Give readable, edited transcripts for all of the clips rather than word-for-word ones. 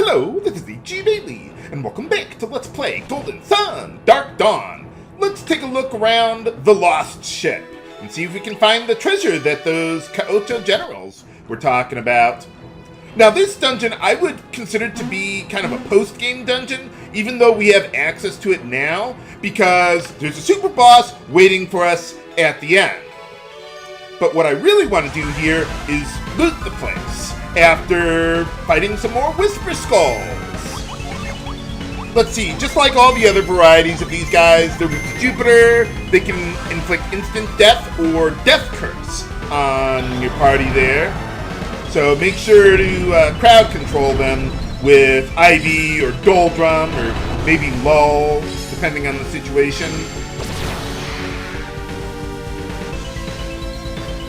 Hello, this is the Geode, and welcome back to Let's Play Golden Sun Dark Dawn. Let's take a look around the lost ship and see if we can find the treasure that those Kaocho generals were talking about. Now, this dungeon I would consider to be kind of a post-game dungeon, even though we have access to it now, because there's a super boss waiting for us at the end. But what I really want to do here is loot the place after fighting some more Whisper Skulls. Let's see, just like all the other varieties of these guys, they're weak to Jupiter, they can inflict instant death or death curse on your party there. So make sure to crowd control them with Ivy or Doldrum or maybe Lull, depending on the situation.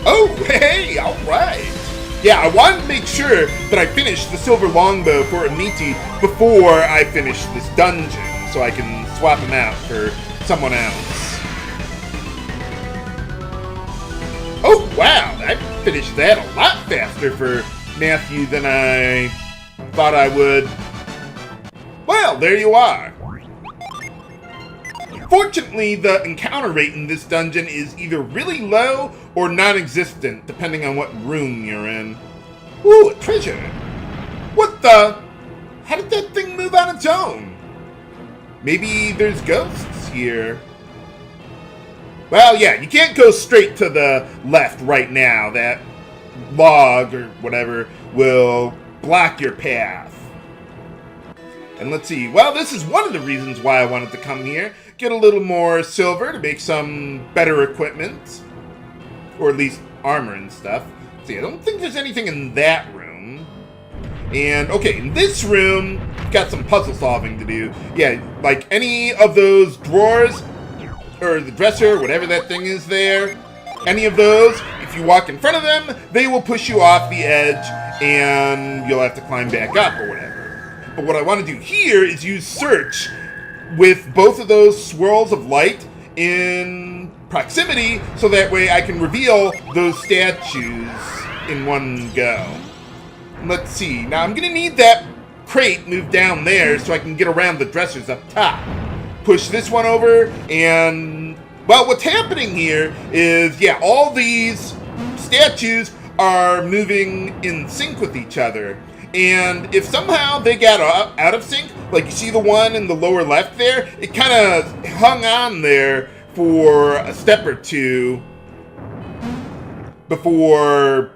Oh, hey, alright. Yeah, I wanted to make sure that I finished the silver longbow for Amiti before I finish this dungeon, so I can swap him out for someone else. Oh, wow, I finished that a lot faster for Matthew than I thought I would. Well, there you are. Fortunately, the encounter rate in this dungeon is either really low or non-existent, depending on what room you're in. Ooh, a treasure. What the? How did that thing move on its own? Maybe there's ghosts here. Well, yeah, you can't go straight to the left right now. That log or whatever will block your path. And let's see. Well, this is one of the reasons why I wanted to come here. Get a little more silver to make some better equipment. Or at least armor and stuff. Let's see, I don't think there's anything in that room. And, okay, in this room, got some puzzle solving to do. Yeah, like any of those drawers, or the dresser, whatever that thing is there, any of those, if you walk in front of them, they will push you off the edge, and you'll have to climb back up or whatever. But what I want to do here is use search with both of those swirls of light in proximity, so that way I can reveal those statues in one go. Let's see. Now I'm going to need that crate moved down there so I can get around the dressers up top. Push this one over, and, well, what's happening here is, yeah, all these statues are moving in sync with each other. And if somehow they got out of sync, like you see the one in the lower left there, it kind of hung on there for a step or two before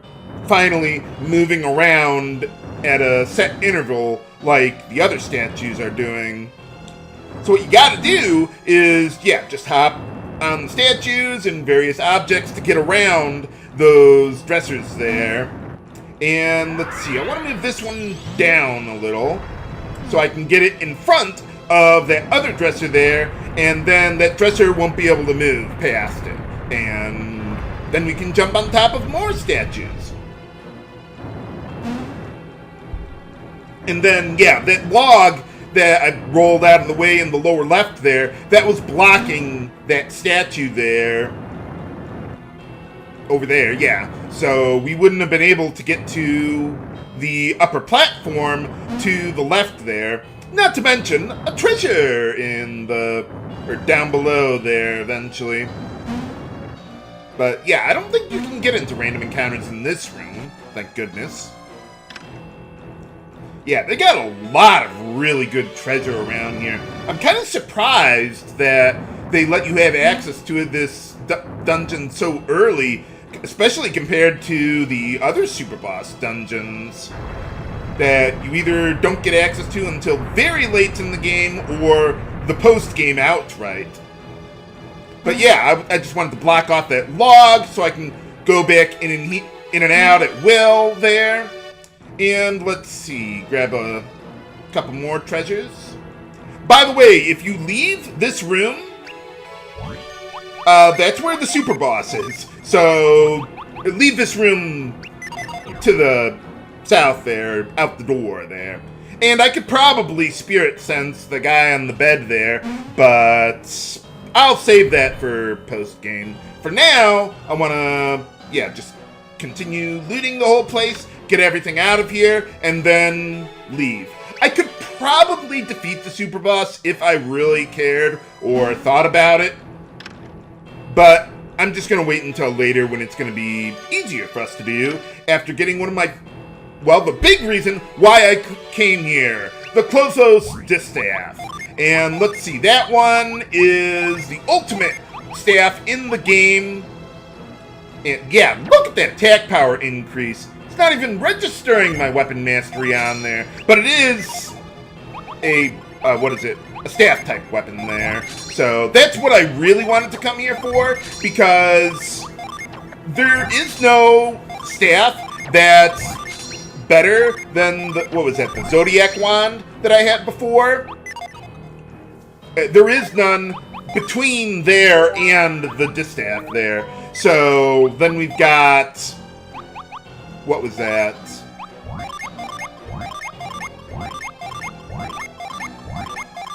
finally moving around at a set interval like the other statues are doing. So what you gotta do is, yeah, just hop on the statues and various objects to get around those dressers there. And let's see, I want to move this one down a little so I can get it in front of that other dresser there, and then that dresser won't be able to move past it. And then we can jump on top of more statues. And then, yeah, that log that I rolled out of the way in the lower left there, that was blocking that statue there. Over there, yeah. So we wouldn't have been able to get to the upper platform to the left there. Not to mention a treasure in the, or down below there eventually. But yeah, I don't think you can get into random encounters in this room, thank goodness. Yeah, they got a lot of really good treasure around here. I'm kind of surprised that they let you have access to this dungeon so early, especially compared to the other super boss dungeons that you either don't get access to until very late in the game or the post-game outright. But yeah, I just wanted to block off that log so I can go back in and out at will there. And let's see, grab a couple more treasures. By the way, if you leave this room, that's where the super boss is. So, leave this room to the south there, out the door there. And I could probably spirit sense the guy on the bed there, but I'll save that for post-game. For now, I want to, yeah, just continue looting the whole place, get everything out of here, and then leave. I I could probably defeat the super boss if I really cared or thought about it. But I'm just going to wait until later when it's going to be easier for us to do after getting one of my, well, the big reason why I came here, the Clozos Distaff. And let's see, that one is the ultimate staff in the game. And yeah, look at that attack power increase. It's not even registering my weapon mastery on there, but it is a, a staff type weapon there. So that's what I really wanted to come here for, because there is no staff that's better than the, the Zodiac Wand that I had before. There is none between there and the distaff there. So then we've got, what was that?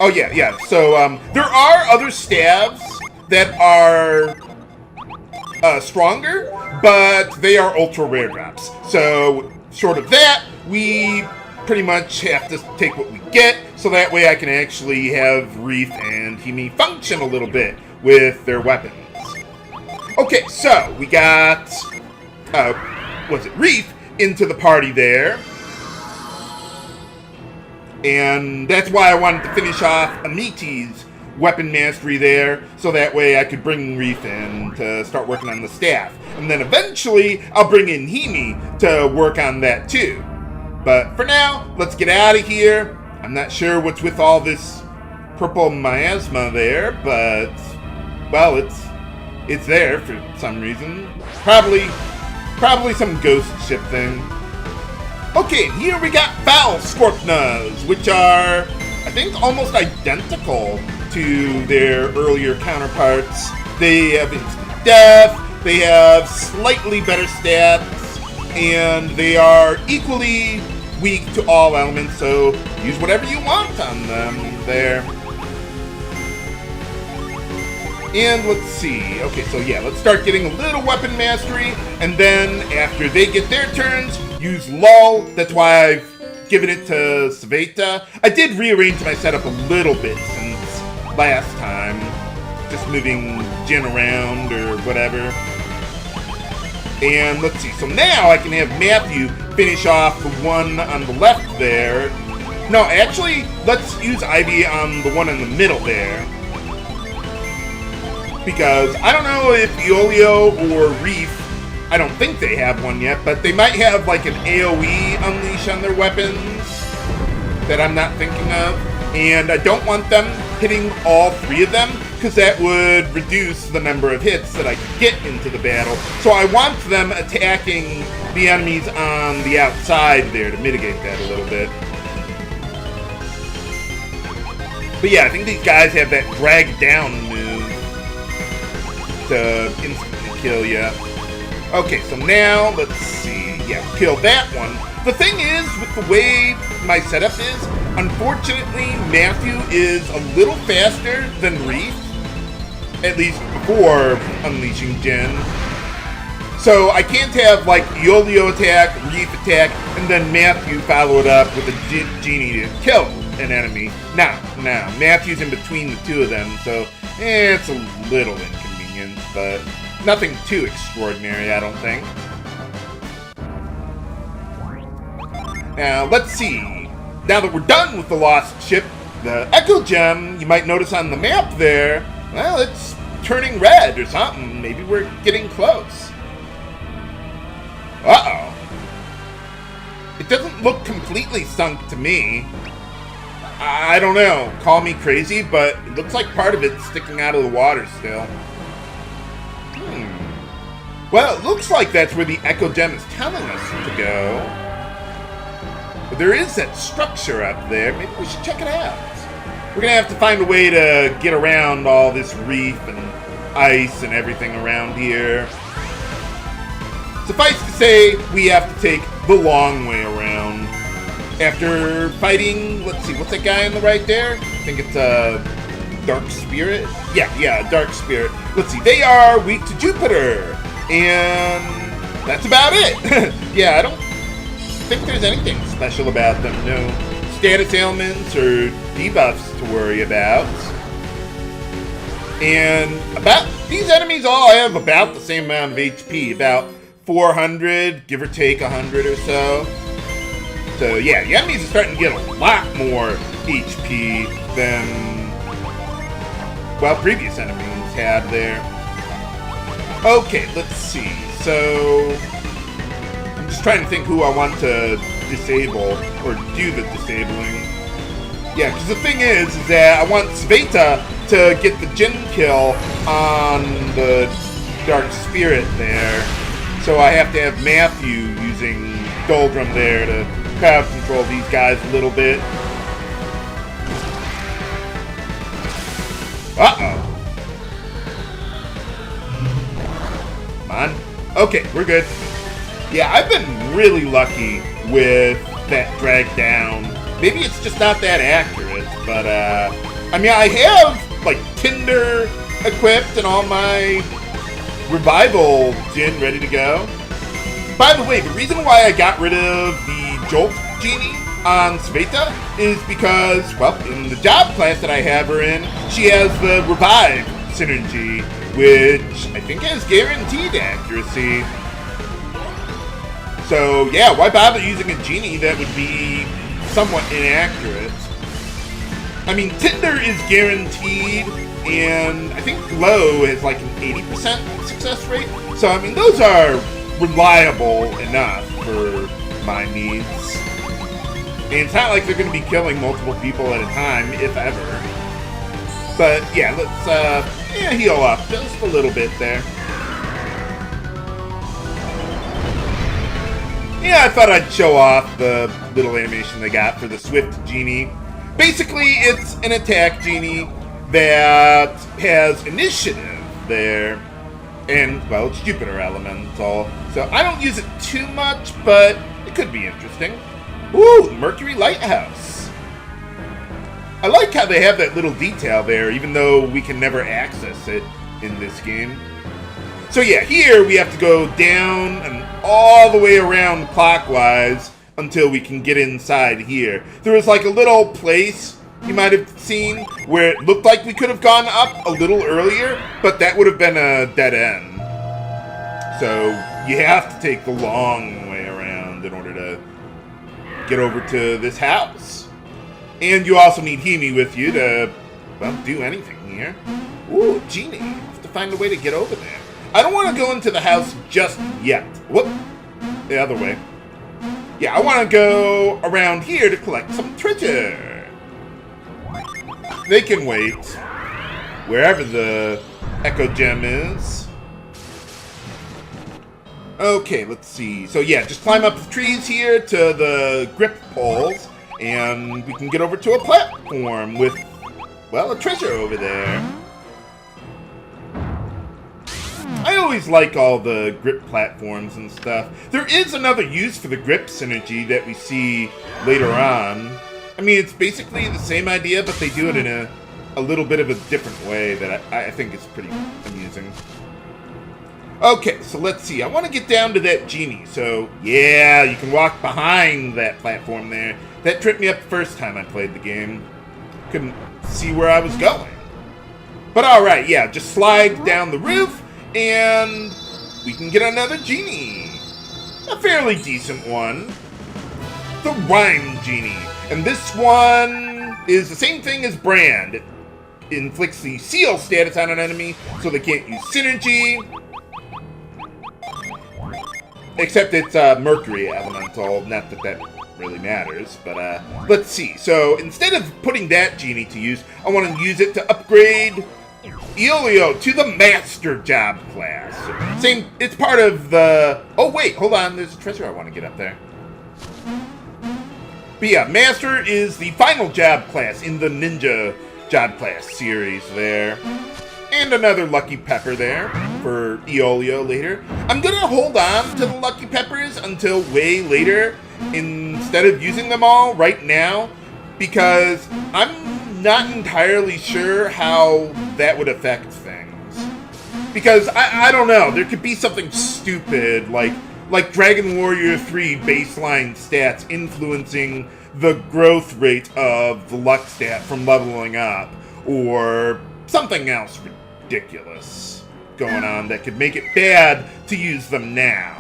Oh yeah. So there are other staves that are stronger, but they are ultra rare drops. So short of that, we pretty much have to take what we get, so that way I can actually have Reef and Himi function a little bit with their weapons. Okay, so we got, Reef into the party there. And that's why I wanted to finish off Amiti's weapon mastery there, so that way I could bring Reef in to start working on the staff. And then eventually, I'll bring in Himi to work on that too. But for now, let's get out of here. I'm not sure what's with all this purple miasma there, but, well, it's there for some reason. Probably some ghost ship thing. Okay, here we got Foul Scorpnas, which are, I think, almost identical to their earlier counterparts. They have instant death, they have slightly better stats, and they are equally weak to all elements, so use whatever you want on them there. And let's see. Okay, so yeah, let's start getting a little weapon mastery, and then after they get their turns, use Lull. That's why I've given it to Sveta. I did rearrange my setup a little bit since last time, just moving Djinn around or whatever. And let's see, so now I can have Matthew finish off the one on the left there. No, actually, let's use Ivy on the one in the middle there. Because I don't know if Eoleo or Reef, I don't think they have one yet, but they might have like an AoE unleash on their weapons that I'm not thinking of. And I don't want them hitting all three of them, because that would reduce the number of hits that I could get into the battle. So I want them attacking the enemies on the outside there to mitigate that a little bit. But yeah, I think these guys have that drag down move to instantly kill you. Okay, so now, let's see. Yeah, kill that one. The thing is, with the way my setup is, unfortunately, Matthew is a little faster than Reef, at least before unleashing Djinn. So I can't have, like, Eoleo attack, Reef attack, and then Matthew follow it up with a genie to kill an enemy. No, Matthew's in between the two of them, so it's a little inconvenient, but nothing too extraordinary, I don't think. Now, let's see. Now that we're done with the lost ship, the Echo Gem, you might notice on the map there, well, it's turning red or something. Maybe we're getting close. Uh-oh. It doesn't look completely sunk to me. I don't know. Call me crazy, but it looks like part of it's sticking out of the water still. Well, it looks like that's where the Echo Gem is telling us to go. But there is that structure up there. Maybe we should check it out. We're going to have to find a way to get around all this reef and ice and everything around here. Suffice to say, we have to take the long way around. After fighting, let's see, what's that guy on the right there? I think it's a Dark Spirit? Yeah, Dark Spirit. Let's see, they are weak to Jupiter. And that's about it. Yeah, I don't think there's anything special about them. No status ailments or debuffs to worry about. And about these enemies all have about the same amount of HP, about 400, give or take 100 or so. So yeah, the enemies are starting to get a lot more HP than, well, previous enemies had there. Okay, let's see. So I'm just trying to think who I want to disable or do the disabling. Yeah, because the thing is that I want Sveta to get the Djinn kill on the Dark Spirit there. So I have to have Matthew using Doldrum there to crowd control these guys a little bit. Uh-oh. Come on. Okay, we're good. Yeah, I've been really lucky with that drag down. Maybe it's just not that accurate, but, I mean, I have, like, Tinder equipped and all my revival Djinn ready to go. By the way, the reason why I got rid of the Jolt Genie on Sveta is because, well, in the job class that I have her in, she has the Revive synergy, which I think has guaranteed accuracy. So, yeah, why bother using a genie that would be somewhat inaccurate? I mean, Tinder is guaranteed, and I think Glow has like an 80% success rate. So, I mean, those are reliable enough for my needs. And it's not like they're going to be killing multiple people at a time, if ever. But, yeah, let's heal up just a little bit there. Yeah, I thought I'd show off the little animation they got for the Swift Genie. Basically, it's an attack genie that has initiative there. And, well, it's Jupiter elemental. So I don't use it too much, but it could be interesting. Ooh, Mercury Lighthouse. I like how they have that little detail there, even though we can never access it in this game. So yeah, here we have to go down and all the way around clockwise until we can get inside here. There was like a little place you might have seen where it looked like we could have gone up a little earlier, but that would have been a dead end. So you have to take the long way around in order to get over to this house. And you also need Hemi with you to, well, do anything here. Ooh, Genie. I have to find a way to get over there. I don't want to go into the house just yet. Whoop. The other way. Yeah, I want to go around here to collect some treasure. They can wait. Wherever the Echo Gem is. Okay, let's see. So yeah, just climb up the trees here to the grip poles. And we can get over to a platform with, well, a treasure over there. I always like all the grip platforms and stuff. There is another use for the grip synergy that we see later on. I mean, it's basically the same idea, but they do it in a little bit of a different way that I think is pretty amusing. Okay, so let's see. I want to get down to that genie. So, yeah, you can walk behind that platform there. That tripped me up the first time I played the game. Couldn't see where I was going. But alright, yeah, just slide down the roof. And we can get another genie. A fairly decent one. The Rhyme Genie. And this one is the same thing as Brand. It inflicts the seal status on an enemy, so they can't use synergy. Except it's Mercury Elemental. Not that that really matters, but let's see. So instead of putting that genie to use, I want to use it to upgrade Eoleo to the Master Job class. Same, it's part of the... Oh, wait, hold on. There's a treasure I want to get up there. But yeah, Master is the final job class in the Ninja Job class series there. And another Lucky Pepper there for Eoleo later. I'm going to hold on to the Lucky Peppers until way later instead of using them all right now, because I'm not entirely sure how that would affect things. Because, I don't know, there could be something stupid like Dragon Warrior 3 baseline stats influencing the growth rate of the luck stat from leveling up, or something else ridiculous going on that could make it bad to use them now.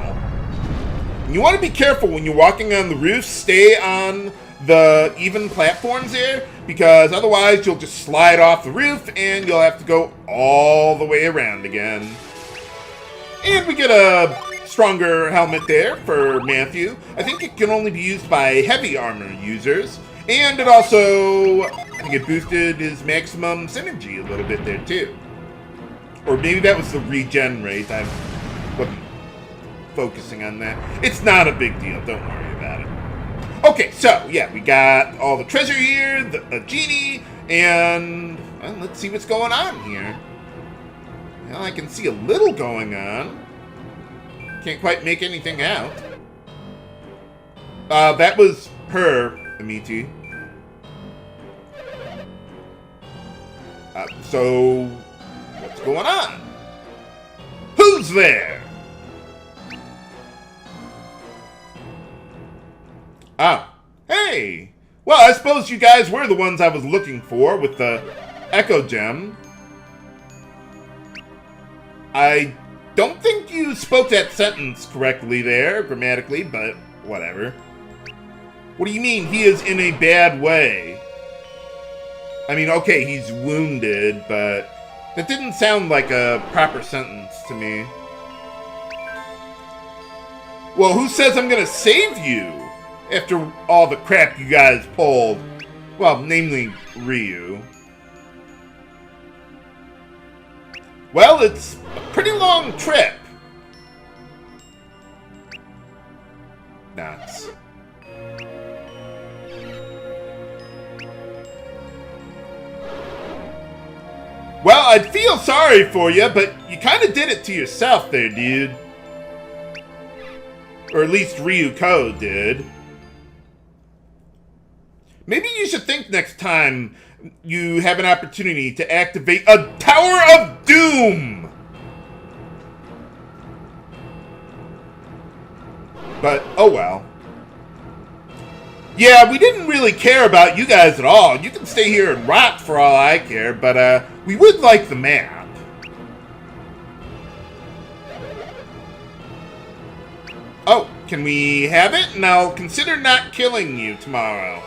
And you want to be careful when you're walking on the roof. Stay on the even platforms there, because otherwise you'll just slide off the roof and you'll have to go all the way around again. And we get a stronger helmet there for Matthew. I think it can only be used by heavy armor users. And it also, I think it boosted his maximum synergy a little bit there too. Or maybe that was the regen rate. I wasn't focusing on that. It's not a big deal, don't worry about it. Okay, so yeah, we got all the treasure here, the genie, and well, let's see what's going on here. Well, I can see a little going on. Can't quite make anything out. That was her, Amiti. So, what's going on? Who's there? Ah, hey! Well, I suppose you guys were the ones I was looking for with the Echo Gem. I don't think you spoke that sentence correctly there, grammatically, but whatever. What do you mean, he is in a bad way? I mean, okay, he's wounded, but that didn't sound like a proper sentence to me. Well, who says I'm gonna save you after all the crap you guys pulled? Well, namely Ryu. Well, it's a pretty long trip. Nuts. Well, I'd feel sorry for you, but you kind of did it to yourself there, dude. Or at least Ryuko did. Maybe you should think next time you have an opportunity to activate a Tower of Doom! But, oh well. Yeah, we didn't really care about you guys at all. You can stay here and rot for all I care, but we would like the map. Oh, can we have it? And I'll consider not killing you tomorrow.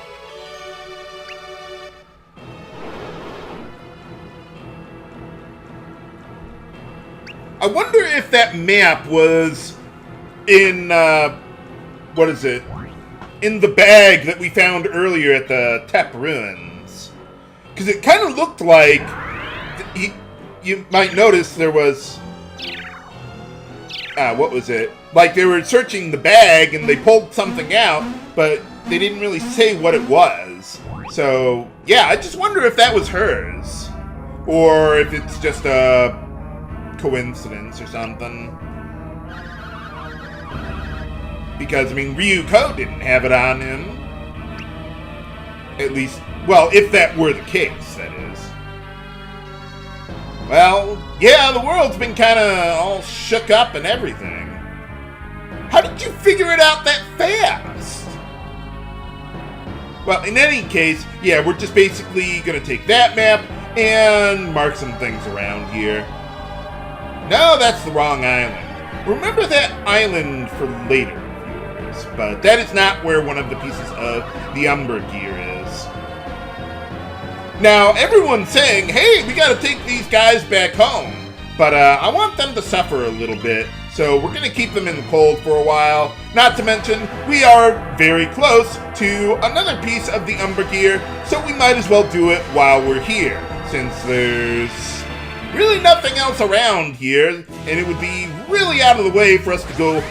I wonder if that map was in, what is it? In the bag that we found earlier at the Tep Ruins. Because it kind of looked like, you might notice there was, what was it? Like they were searching the bag and they pulled something out, but they didn't really say what it was. So, yeah, I just wonder if that was hers. Or if it's just a coincidence or something. Because, I mean, Ryuko didn't have it on him. At least, well, if that were the case, that is. Well, yeah, the world's been kind of all shook up and everything. How did you figure it out that fast? Well, in any case, yeah, we're just basically going to take that map and mark some things around here. No, that's the wrong island. Remember that island for later. But that is not where one of the pieces of the Umbra gear is. Now, everyone's saying, hey, we gotta take these guys back home. But I want them to suffer a little bit, so we're gonna keep them in the cold for a while. Not to mention, we are very close to another piece of the Umbra gear, so we might as well do it while we're here, since there's really nothing else around here, and it would be really out of the way for us to go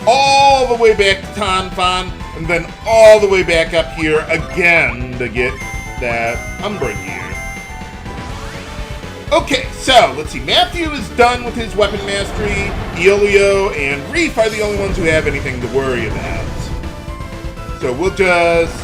all the way back to Tanfan, and then all the way back up here again to get that Umbra gear. Okay, so, let's see. Matthew is done with his weapon mastery. Eoleo and Reef are the only ones who have anything to worry about. So we'll just,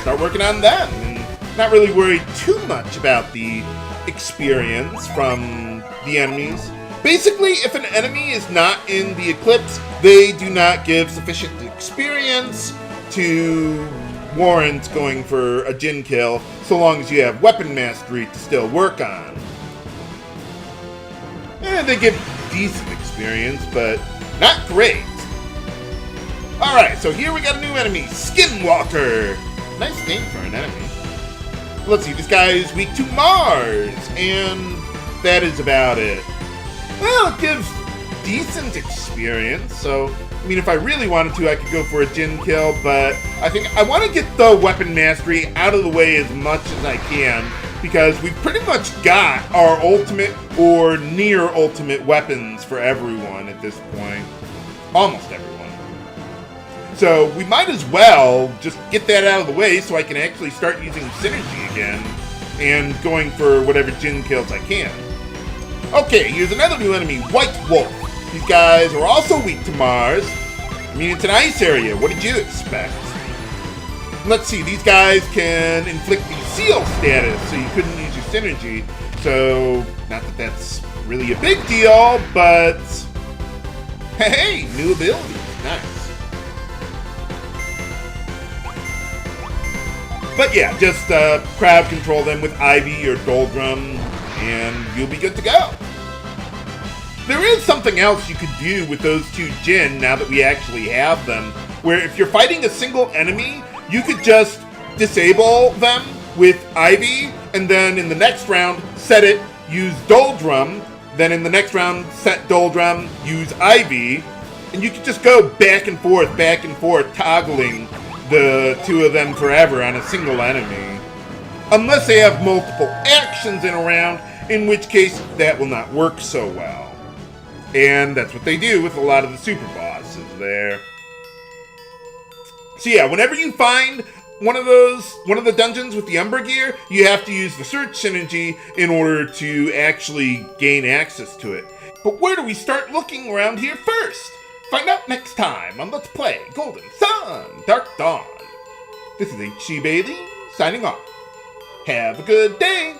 start working on them, and not really worry too much about the experience from the enemies. Basically, if an enemy is not in the Eclipse, they do not give sufficient experience to warrants going for a Djinn kill, so long as you have weapon mastery to still work on. And they give decent experience, but not great. Alright, so here we got a new enemy, Skinwalker. Nice name for an enemy. Let's see, this guy is weak to Mars, and that is about it. Well, it gives decent experience, so, I mean, if I really wanted to, I could go for a Djinn kill, but I think I want to get the weapon mastery out of the way as much as I can, because we've pretty much got our ultimate or near ultimate weapons for everyone at this point. Almost everyone. So we might as well just get that out of the way so I can actually start using synergy again and going for whatever Djinn kills I can. Okay, here's another new enemy, White Wolf. These guys are also weak to Mars. I mean, it's an ice area. What did you expect? Let's see, these guys can inflict the seal status, so you couldn't use your synergy. So, not that that's really a big deal, but hey, new ability. Nice. But yeah, just crowd control them with Ivy or Doldrum, and you'll be good to go. There is something else you could do with those two Djinn now that we actually have them, where if you're fighting a single enemy, you could just disable them with Ivy, and then in the next round, set it, use Doldrum, then in the next round, set Doldrum, use Ivy, and you could just go back and forth, toggling the two of them forever on a single enemy. Unless they have multiple actions in a round, in which case that will not work so well. And that's what they do with a lot of the super bosses there. So yeah, whenever you find one of the dungeons with the Umbra gear, you have to use the search synergy in order to actually gain access to it. But where do we start looking around here first? Find out next time on Let's Play Golden Sun Dark Dawn. This is HC Bailey signing off. Have a good day.